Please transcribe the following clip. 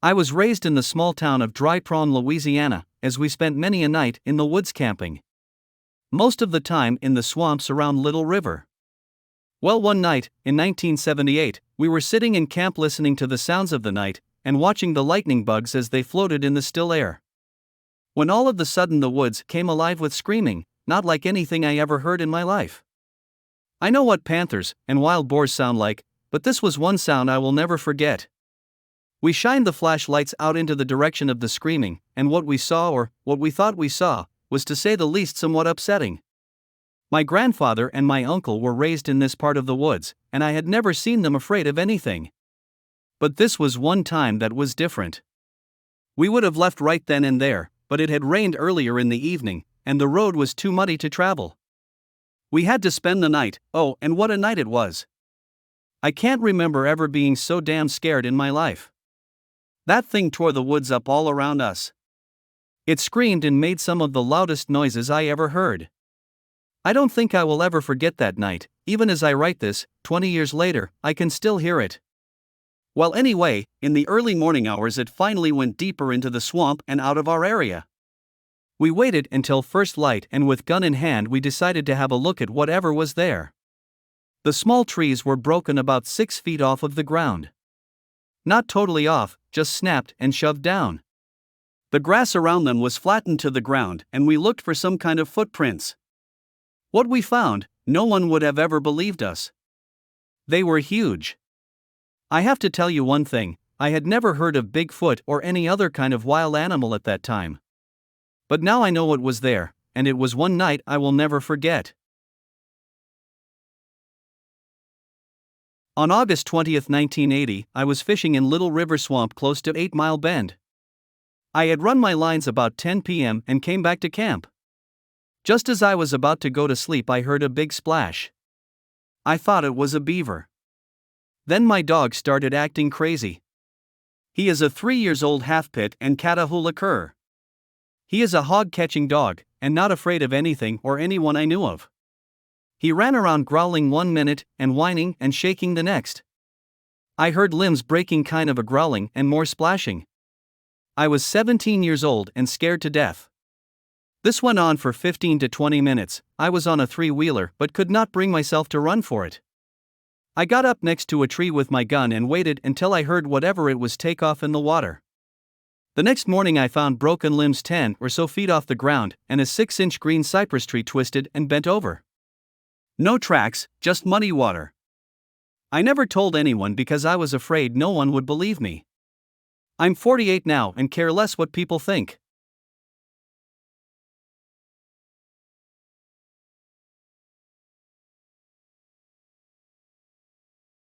I was raised in the small town of Dry Prong, Louisiana, as we spent many a night in the woods camping. Most of the time in the swamps around Little River. Well, one night, in 1978, we were sitting in camp listening to the sounds of the night, and watching the lightning bugs as they floated in the still air. When all of a sudden the woods came alive with screaming, not like anything I ever heard in my life. I know what panthers and wild boars sound like, but this was one sound I will never forget. We shined the flashlights out into the direction of the screaming, and what we saw, or what we thought we saw, was to say the least somewhat upsetting. My grandfather and my uncle were raised in this part of the woods, and I had never seen them afraid of anything. But this was one time that was different. We would have left right then and there, but it had rained earlier in the evening, and the road was too muddy to travel. We had to spend the night. Oh, and what a night it was. I can't remember ever being so damn scared in my life. That thing tore the woods up all around us. It screamed and made some of the loudest noises I ever heard. I don't think I will ever forget that night. Even as I write this, 20 years later, I can still hear it. Well, anyway, in the early morning hours it finally went deeper into the swamp and out of our area. We waited until first light, and with gun in hand we decided to have a look at whatever was there. The small trees were broken about 6 feet off of the ground. Not totally off, just snapped and shoved down. The grass around them was flattened to the ground, and we looked for some kind of footprints. What we found, no one would have ever believed us. They were huge. I have to tell you one thing, I had never heard of Bigfoot or any other kind of wild animal at that time. But now I know what was there, and it was one night I will never forget. On August 20, 1980, I was fishing in Little River Swamp close to 8 Mile Bend. I had run my lines about 10 p.m. and came back to camp. Just as I was about to go to sleep, I heard a big splash. I thought it was a beaver. Then my dog started acting crazy. He is a 3-year-old half-pit and Catahoula cur. He is a hog-catching dog, and not afraid of anything or anyone I knew of. He ran around growling 1 minute, and whining and shaking the next. I heard limbs breaking, kind of a growling, and more splashing. I was 17 years old and scared to death. This went on for 15 to 20 minutes. I was on a 3-wheeler but could not bring myself to run for it. I got up next to a tree with my gun and waited until I heard whatever it was take off in the water. The next morning I found broken limbs 10 or so feet off the ground, and a 6-inch green cypress tree twisted and bent over. No tracks, just muddy water. I never told anyone because I was afraid no one would believe me. I'm 48 now and care less what people think.